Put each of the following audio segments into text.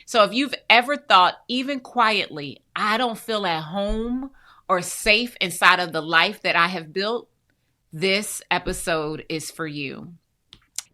So if you've ever thought, even quietly, I don't feel at home or safe inside of the life that I have built, this episode is for you.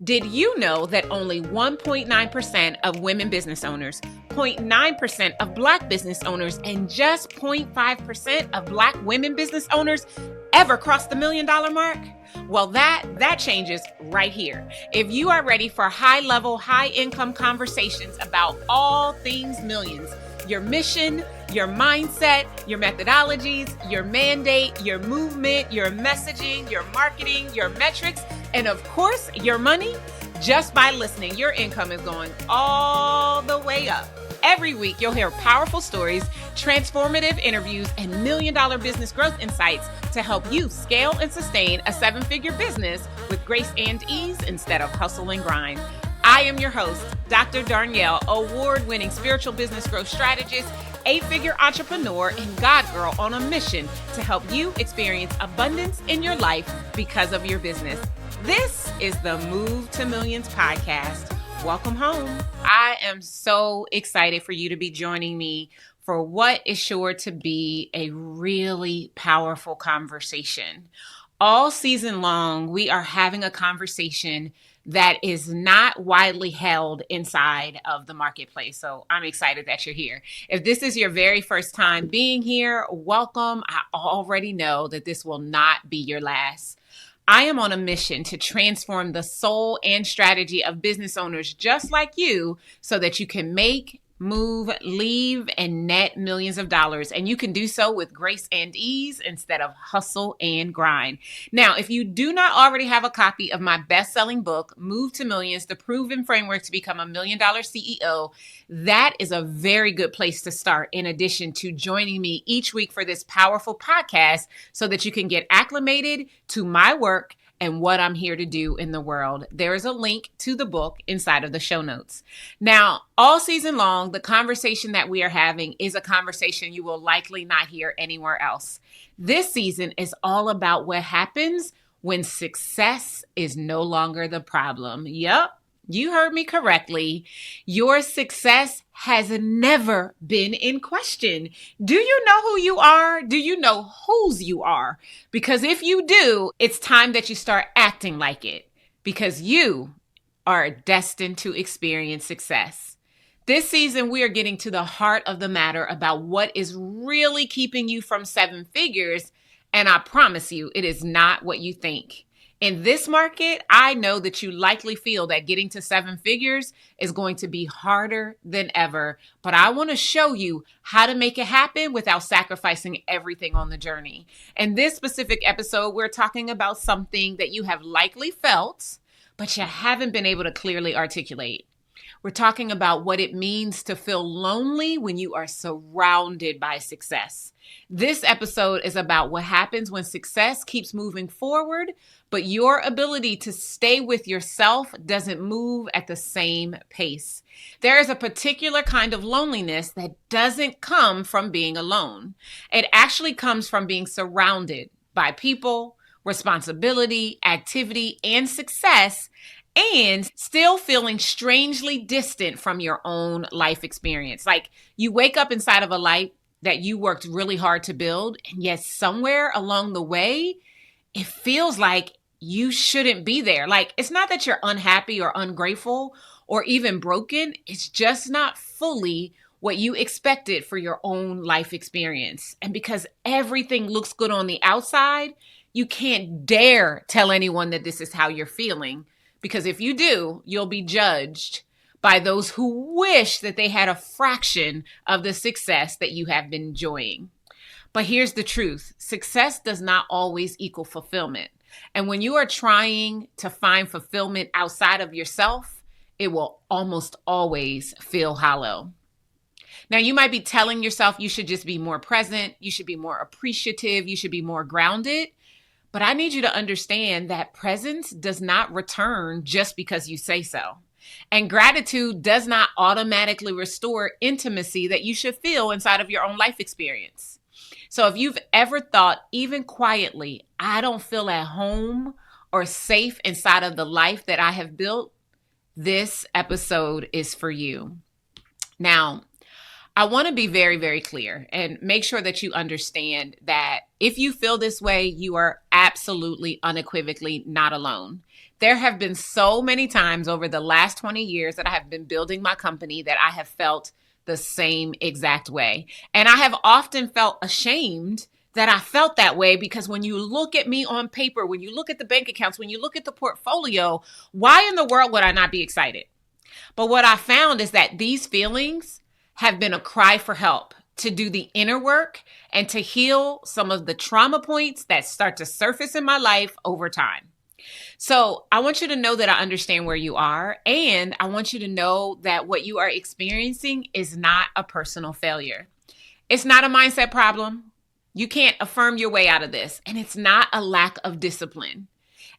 Did you know that only 1.9% of women business owners, 0.9% of Black business owners, and just 0.5% of Black women business owners ever cross the $1 million mark? Well, that changes right here. If you are ready for high-level, high-income conversations about all things millions, your mission, your mindset, your methodologies, your mandate, your movement, your messaging, your marketing, your metrics, and of course, your money, just by listening, your income is going all the way up. Every week, you'll hear powerful stories, transformative interviews, and $1 million business growth insights to help you scale and sustain a 7-figure business with grace and ease instead of hustle and grind. I am your host, Dr. Darnyelle, award-winning spiritual business growth strategist, 8-figure entrepreneur, and God girl on a mission to help you experience abundance in your life because of your business. This is the Move to Millions podcast. Welcome home. I am so excited for you to be joining me for what is sure to be a really powerful conversation. All season long, we are having a conversation that is not widely held inside of the marketplace. So I'm excited that you're here. If this is your very first time being here, welcome. I already know that this will not be your last. I am on a mission to transform the soul and strategy of business owners just like you so that you can make, move, leave, and net millions of dollars. And you can do so with grace and ease instead of hustle and grind. Now, if you do not already have a copy of my best-selling book, Move to Millions, The Proven Framework to Become $1 Million CEO, that is a very good place to start, in addition to joining me each week for this powerful podcast so that you can get acclimated to my work and what I'm here to do in the world. There is a link to the book inside of the show notes. Now, all season long, the conversation that we are having is a conversation you will likely not hear anywhere else. This season is all about what happens when success is no longer the problem. Yup. You heard me correctly. Your success has never been in question. Do you know who you are? Do you know whose you are? Because if you do, it's time that you start acting like it, because you are destined to experience success. This season, we are getting to the heart of the matter about what is really keeping you from 7 figures. And I promise you, it is not what you think. In this market, I know that you likely feel that getting to 7 figures is going to be harder than ever, but I want to show you how to make it happen without sacrificing everything on the journey. In this specific episode, we're talking about something that you have likely felt, but you haven't been able to clearly articulate. We're talking about what it means to feel lonely when you are surrounded by success. This episode is about what happens when success keeps moving forward, but your ability to stay with yourself doesn't move at the same pace. There is a particular kind of loneliness that doesn't come from being alone. It actually comes from being surrounded by people, responsibility, activity, and success, and still feeling strangely distant from your own life experience. Like you wake up inside of a life that you worked really hard to build, and yet somewhere along the way, it feels like you shouldn't be there. Like it's not that you're unhappy or ungrateful or even broken. It's just not fully what you expected for your own life experience. And because everything looks good on the outside, you can't dare tell anyone that this is how you're feeling. Because if you do, you'll be judged by those who wish that they had a fraction of the success that you have been enjoying. But here's the truth. Success does not always equal fulfillment. And when you are trying to find fulfillment outside of yourself, it will almost always feel hollow. Now, you might be telling yourself you should just be more present, you should be more appreciative, you should be more grounded. But I need you to understand that presence does not return just because you say so. And gratitude does not automatically restore intimacy that you should feel inside of your own life experience. So if you've ever thought, even quietly, I don't feel at home or safe inside of the life that I have built, this episode is for you. Now, I want to be very, very clear and make sure that you understand that if you feel this way, you are absolutely unequivocally not alone. There have been so many times over the last 20 years that I have been building my company that I have felt the same exact way. And I have often felt ashamed that I felt that way because when you look at me on paper, when you look at the bank accounts, when you look at the portfolio, why in the world would I not be excited? But what I found is that these feelings have been a cry for help to do the inner work and to heal some of the trauma points that start to surface in my life over time. So I want you to know that I understand where you are, and I want you to know that what you are experiencing is not a personal failure. It's not a mindset problem. You can't affirm your way out of this, and it's not a lack of discipline.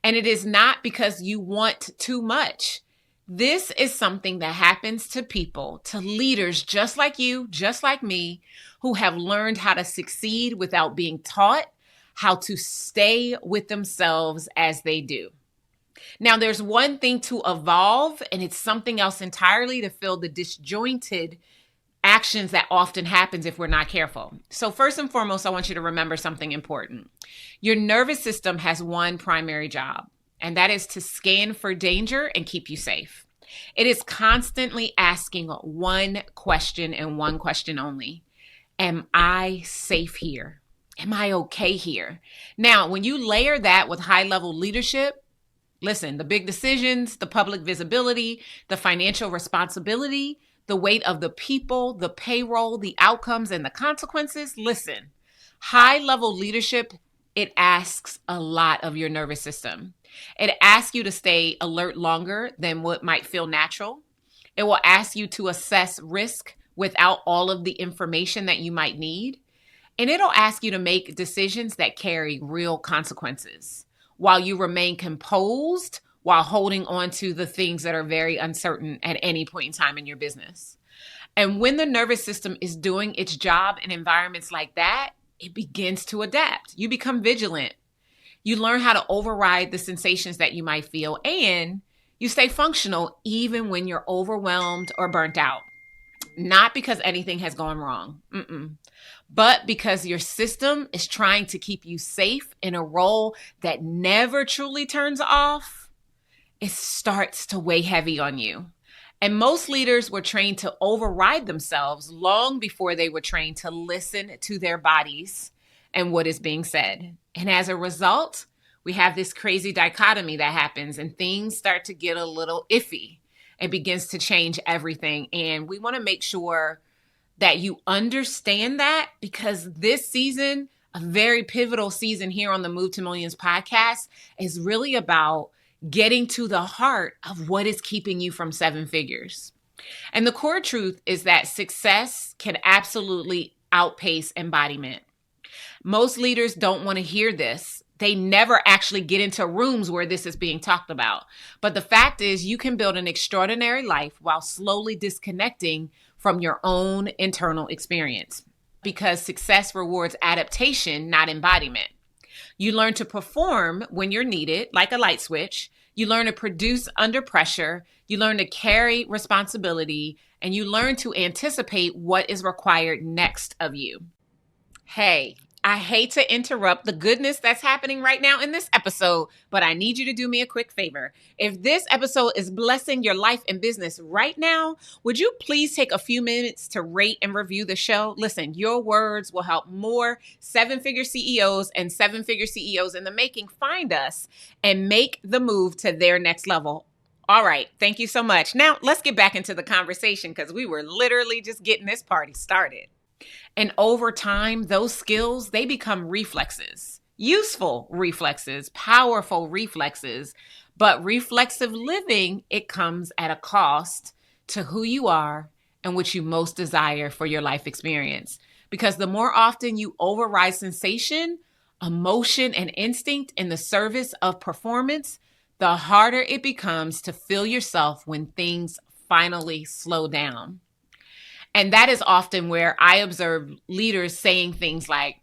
And it is not because you want too much. This is something that happens to people, to leaders just like you, just like me, who have learned how to succeed without being taught how to stay with themselves as they do. Now, there's one thing to evolve, and it's something else entirely to fill the disjointed actions that often happens if we're not careful. So first and foremost, I want you to remember something important. Your nervous system has one primary job, and that is to scan for danger and keep you safe. It is constantly asking one question and one question only. Am I safe here? Am I okay here? Now, when you layer that with high-level leadership, listen, the big decisions, the public visibility, the financial responsibility, the weight of the people, the payroll, the outcomes, and the consequences, listen, high-level leadership, it asks a lot of your nervous system. It asks you to stay alert longer than what might feel natural. It will ask you to assess risk without all of the information that you might need. And it'll ask you to make decisions that carry real consequences while you remain composed, while holding on to the things that are very uncertain at any point in time in your business. And when the nervous system is doing its job in environments like that, it begins to adapt. You become vigilant. You learn how to override the sensations that you might feel, and you stay functional even when you're overwhelmed or burnt out. Not because anything has gone wrong, but because your system is trying to keep you safe in a role that never truly turns off. It starts to weigh heavy on you. And most leaders were trained to override themselves long before they were trained to listen to their bodies and what is being said. And as a result, we have this crazy dichotomy that happens and things start to get a little iffy. It begins to change everything. And we want to make sure that you understand that, because this season, a very pivotal season here on the Move to Millions podcast, is really about getting to the heart of what is keeping you from seven figures. And the core truth is that success can absolutely outpace embodiment. Most leaders don't want to hear this. They never actually get into rooms where this is being talked about. But the fact is, you can build an extraordinary life while slowly disconnecting from your own internal experience, because success rewards adaptation, not embodiment. You learn to perform when you're needed, like a light switch. You learn to produce under pressure. You learn to carry responsibility, and you learn to anticipate what is required next of you. Hey, I hate to interrupt the goodness that's happening right now in this episode, but I need you to do me a quick favor. If this episode is blessing your life and business right now, would you please take a few minutes to rate and review the show? Listen, your words will help more seven-figure CEOs and seven-figure CEOs in the making find us and make the move to their next level. All right, thank you so much. Now, let's get back into the conversation, because we were literally just getting this party started. And over time, those skills, they become reflexes, useful reflexes, powerful reflexes. But reflexive living, it comes at a cost to who you are and what you most desire for your life experience. Because the more often you override sensation, emotion, and instinct in the service of performance, the harder it becomes to feel yourself when things finally slow down. And that is often where I observe leaders saying things like,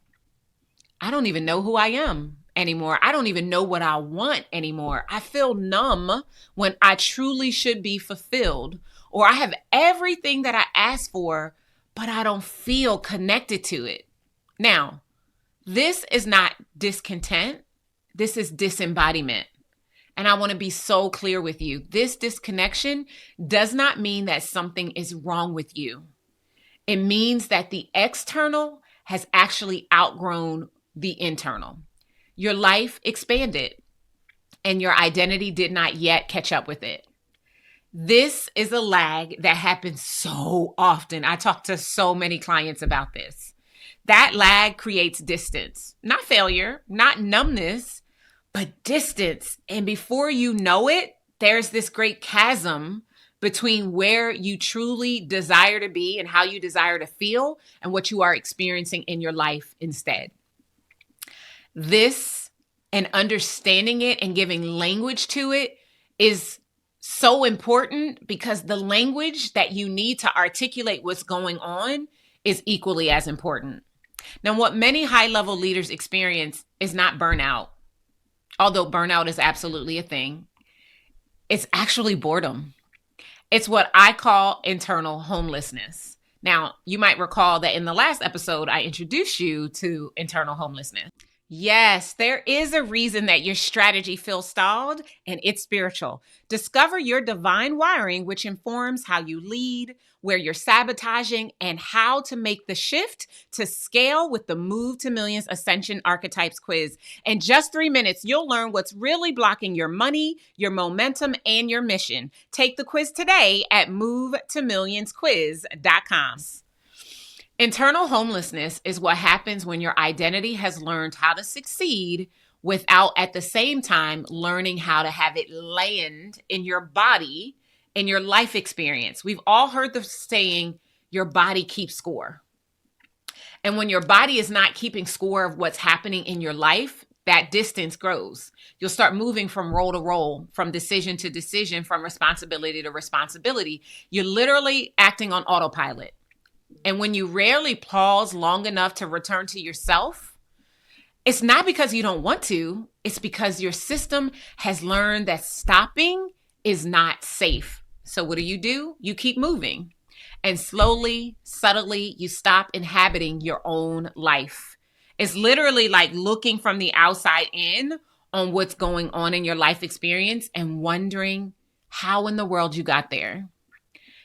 I don't even know who I am anymore. I don't even know what I want anymore. I feel numb when I truly should be fulfilled. or I have everything that I asked for, but I don't feel connected to it. Now, this is not discontent. This is disembodiment. And I want to be so clear with you. This disconnection does not mean that something is wrong with you. It means that the external has actually outgrown the internal. Your life expanded and your identity did not yet catch up with it. This is a lag that happens so often. I talk to so many clients about this. That lag creates distance, not failure, not numbness, but distance. And before you know it, there's this great chasm between where you truly desire to be and how you desire to feel and what you are experiencing in your life instead. This and understanding it and giving language to it is so important because the language that you need to articulate what's going on is equally as important. Now, what many high-level leaders experience is not burnout, although burnout is absolutely a thing. It's actually boredom. It's what I call internal homelessness. Now, you might recall that in the last episode, I introduced you to internal homelessness. Yes, there is a reason that your strategy feels stalled, and it's spiritual. Discover your divine wiring, which informs how you lead, where you're sabotaging, and how to make the shift to scale with the Move to Millions Ascension Archetypes quiz. In just 3 minutes, you'll learn what's really blocking your money, your momentum, and your mission. Take the quiz today at movetomillionsquiz.com. Internal homelessness is what happens when your identity has learned how to succeed without at the same time learning how to have it land in your body, in your life experience. We've all heard the saying, your body keeps score. And when your body is not keeping score of what's happening in your life, that distance grows. You'll start moving from role to role, from decision to decision, from responsibility to responsibility. You're literally acting on autopilot. And when you rarely pause long enough to return to yourself, it's not because you don't want to, it's because your system has learned that stopping is not safe. So what do? You keep moving. And slowly, subtly, you stop inhabiting your own life. It's literally like looking from the outside in on what's going on in your life experience and wondering how in the world you got there.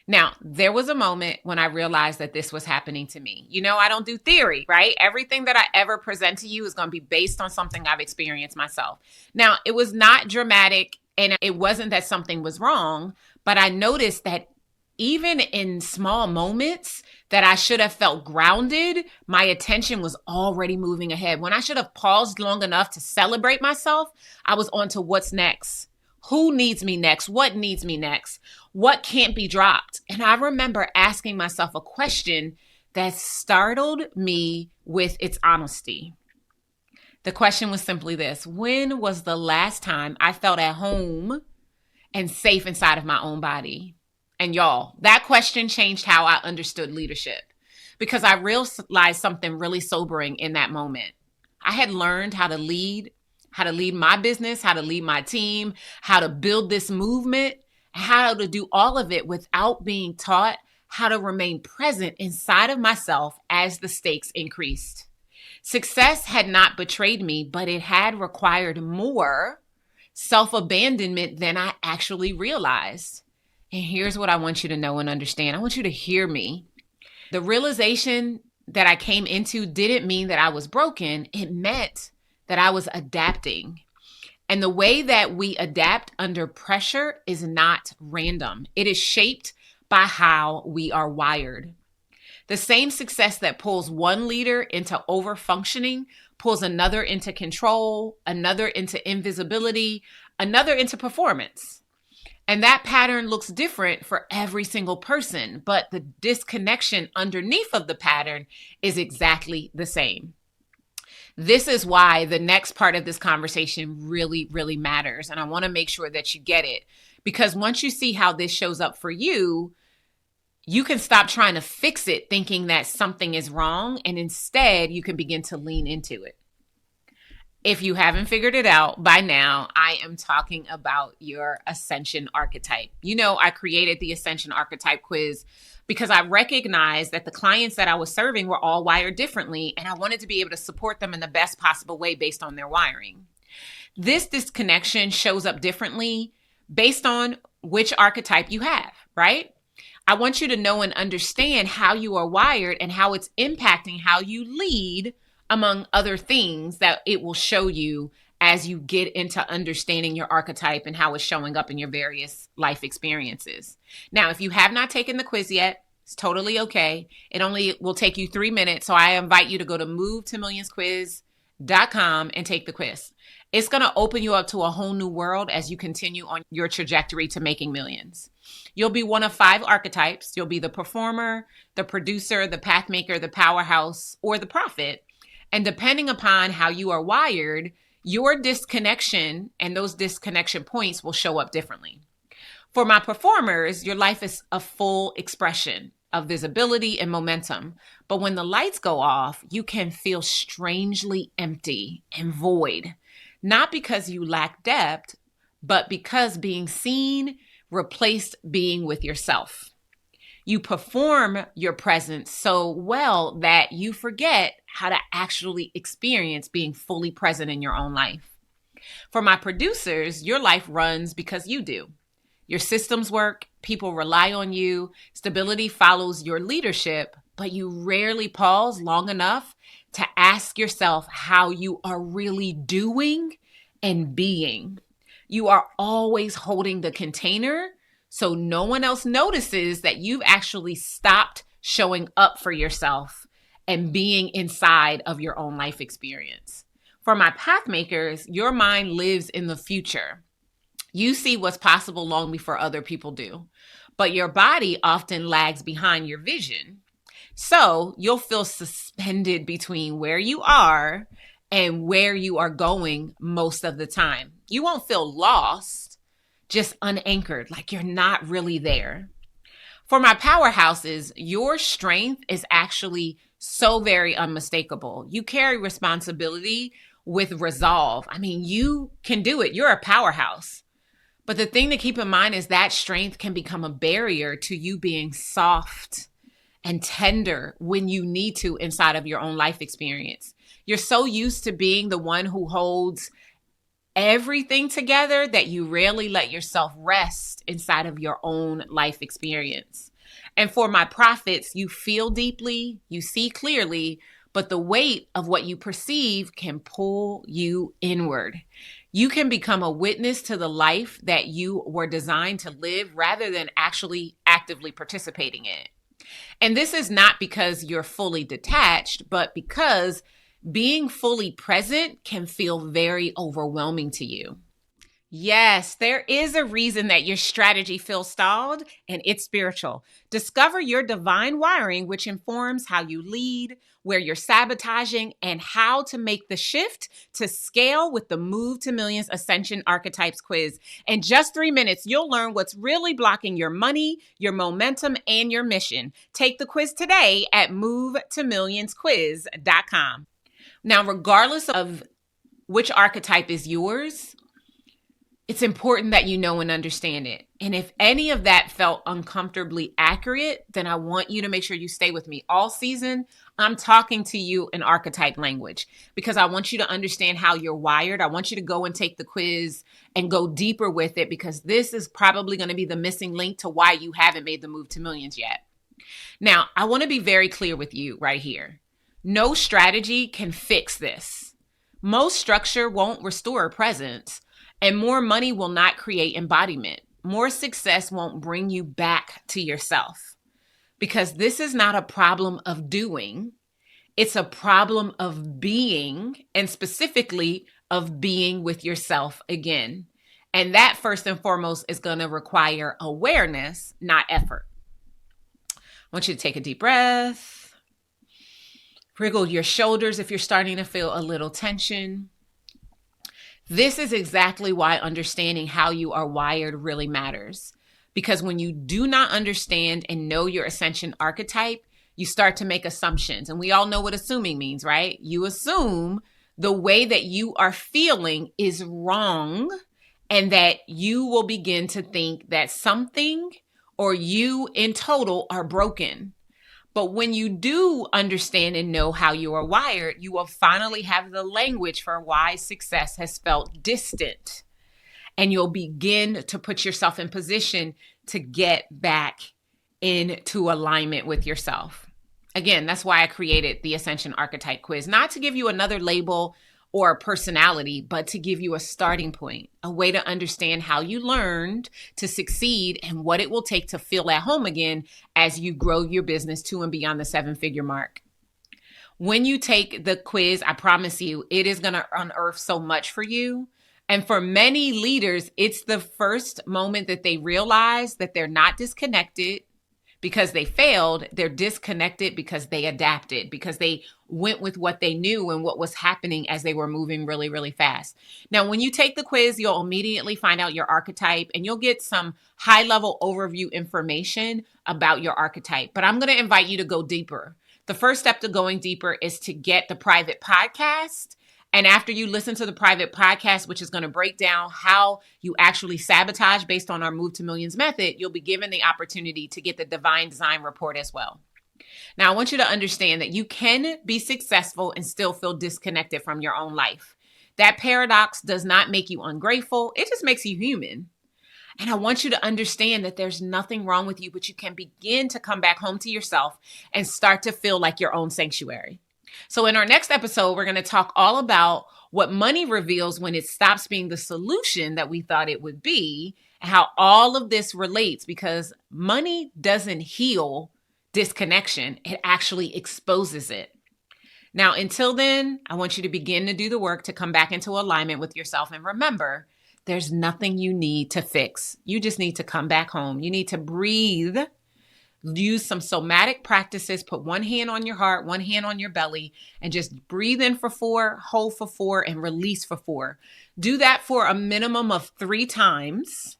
Now, there was a moment when I realized that this was happening to me. You know, I don't do theory, right? Everything that I ever present to you is going to be based on something I've experienced myself. Now, it was not dramatic and it wasn't that something was wrong, but I noticed that even in small moments that I should have felt grounded, my attention was already moving ahead. When I should have paused long enough to celebrate myself, I was on to what's next. Who needs me next? What needs me next? What can't be dropped? And I remember asking myself a question that startled me with its honesty. The question was simply this: when was the last time I felt at home and safe inside of my own body? And y'all, that question changed how I understood leadership because I realized something really sobering in that moment. I had learned how to lead my business, how to lead my team, how to build this movement, how to do all of it without being taught how to remain present inside of myself as the stakes increased. Success had not betrayed me, but it had required more self-abandonment than I actually realized. And here's what I want you to know and understand. I want you to hear me. The realization that I came into didn't mean that I was broken. It meant that I was adapting. And the way that we adapt under pressure is not random. It is shaped by how we are wired. The same success that pulls one leader into overfunctioning pulls another into control, another into invisibility, another into performance. And that pattern looks different for every single person, but the disconnection underneath of the pattern is exactly the same. This is why the next part of this conversation really, really matters. And I want to make sure that you get it, because once you see how this shows up for you, you can stop trying to fix it thinking that something is wrong. And instead you can begin to lean into it. If you haven't figured it out by now, I am talking about your Ascension Archetype. You know, I created the Ascension Archetype quiz because I recognized that the clients that I was serving were all wired differently, and I wanted to be able to support them in the best possible way based on their wiring. This disconnection shows up differently based on which archetype you have, right? I want you to know and understand how you are wired and how it's impacting how you lead, among other things that it will show you as you get into understanding your archetype and how it's showing up in your various life experiences. Now, if you have not taken the quiz yet, it's totally okay. It only will take you 3 minutes. So I invite you to go to movetomillionsquiz.com and take the quiz. It's going to open you up to a whole new world as you continue on your trajectory to making millions. You'll be one of 5 archetypes. You'll be the performer, the producer, the pathmaker, the powerhouse, or the prophet. And depending upon how you are wired, your disconnection and those disconnection points will show up differently. For my performers, your life is a full expression of visibility and momentum. But when the lights go off, you can feel strangely empty and void. Not because you lack depth, but because being seen replaced being with yourself. You perform your presence so well that you forget how to actually experience being fully present in your own life. For my producers, your life runs because you do. Your systems work, people rely on you, stability follows your leadership, but you rarely pause long enough to ask yourself how you are really doing and being. You are always holding the container, so no one else notices that you've actually stopped showing up for yourself and being inside of your own life experience. For my pathmakers, your mind lives in the future. You see what's possible long before other people do, but your body often lags behind your vision. So you'll feel suspended between where you are and where you are going most of the time. You won't feel lost, just unanchored, like you're not really there. For my powerhouses, your strength is actually so very unmistakable. You carry responsibility with resolve. I mean, you can do it. You're a powerhouse. But the thing to keep in mind is that strength can become a barrier to you being soft and tender when you need to inside of your own life experience. You're so used to being the one who holds everything together that you rarely let yourself rest inside of your own life experience. And for my prophets, you feel deeply, you see clearly, but the weight of what you perceive can pull you inward. You can become a witness to the life that you were designed to live rather than actually actively participating in it. And this is not because you're fully detached, but because being fully present can feel very overwhelming to you. Yes, there is a reason that your strategy feels stalled, and it's spiritual. Discover your divine wiring, which informs how you lead, where you're sabotaging, and how to make the shift to scale with the Move to Millions Ascension Archetypes quiz. In just 3 minutes, you'll learn what's really blocking your money, your momentum, and your mission. Take the quiz today at movetomillionsquiz.com. Now, regardless of which archetype is yours, it's important that you know and understand it. And if any of that felt uncomfortably accurate, then I want you to make sure you stay with me all season. I'm talking to you in archetype language because I want you to understand how you're wired. I want you to go and take the quiz and go deeper with it because this is probably going to be the missing link to why you haven't made the move to millions yet. Now, I want to be very clear with you right here. No strategy can fix this. Most structure won't restore presence. And more money will not create embodiment. More success won't bring you back to yourself. Because this is not a problem of doing. It's a problem of being, and specifically of being with yourself again. And that first and foremost is going to require awareness, not effort. I want you to take a deep breath. Wriggle your shoulders if you're starting to feel a little tension. This is exactly why understanding how you are wired really matters. Because when you do not understand and know your ascension archetype, you start to make assumptions. And we all know what assuming means, right? You assume the way that you are feeling is wrong, and that you will begin to think that something or you in total are broken. But when you do understand and know how you are wired, you will finally have the language for why success has felt distant. And you'll begin to put yourself in position to get back into alignment with yourself. Again, that's why I created the Ascension Archetype quiz, not to give you another label or a personality, but to give you a starting point, a way to understand how you learned to succeed and what it will take to feel at home again as you grow your business to and beyond the 7-figure mark. When you take the quiz, I promise you, it is going to unearth so much for you. And for many leaders, it's the first moment that they realize that they're not disconnected because they failed. They're disconnected because they adapted, because they went with what they knew and what was happening as they were moving really, really fast. Now, when you take the quiz, you'll immediately find out your archetype and you'll get some high-level overview information about your archetype. But I'm going to invite you to go deeper. The first step to going deeper is to get the private podcast. And after you listen to the private podcast, which is going to break down how you actually sabotage based on our Move to Millions method, you'll be given the opportunity to get the Divine Design Report as well. Now, I want you to understand that you can be successful and still feel disconnected from your own life. That paradox does not make you ungrateful. It just makes you human. And I want you to understand that there's nothing wrong with you, but you can begin to come back home to yourself and start to feel like your own sanctuary. So in our next episode, we're going to talk all about what money reveals when it stops being the solution that we thought it would be, and how all of this relates, because money doesn't heal disconnection. It actually exposes it. Now, until then, I want you to begin to do the work to come back into alignment with yourself. And remember, there's nothing you need to fix. You just need to come back home. You need to breathe. Use some somatic practices. Put one hand on your heart, one hand on your belly, and just breathe in for 4, hold for 4, and release for 4. Do that for a minimum of 3 times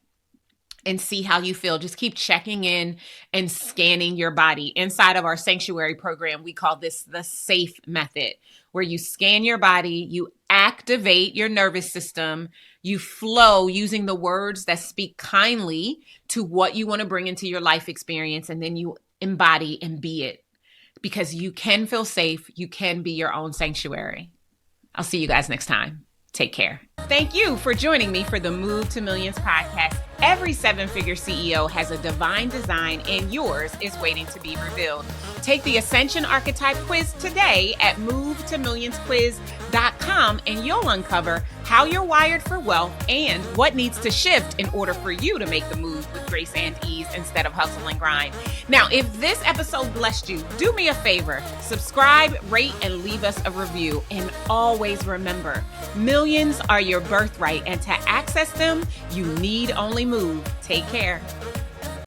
and see how you feel. Just keep checking in and scanning your body. Inside of our sanctuary program, we call this the SAFE method, where you scan your body, you activate your nervous system, you flow using the words that speak kindly to what you want to bring into your life experience, and then you embody and be it. Because you can feel safe, you can be your own sanctuary. I'll see you guys next time. Take care. Thank you for joining me for the Move to Millions podcast. Every 7-figure CEO has a divine design, and yours is waiting to be revealed. Take the Ascension Archetype quiz today at movetomillionsquiz.com, and you'll uncover how you're wired for wealth and what needs to shift in order for you to make the move with grace and ease instead of hustle and grind. Now, if this episode blessed you, do me a favor, subscribe, rate, and leave us a review. And always remember, millions are your birthright, and to access them, you need only move. Take care.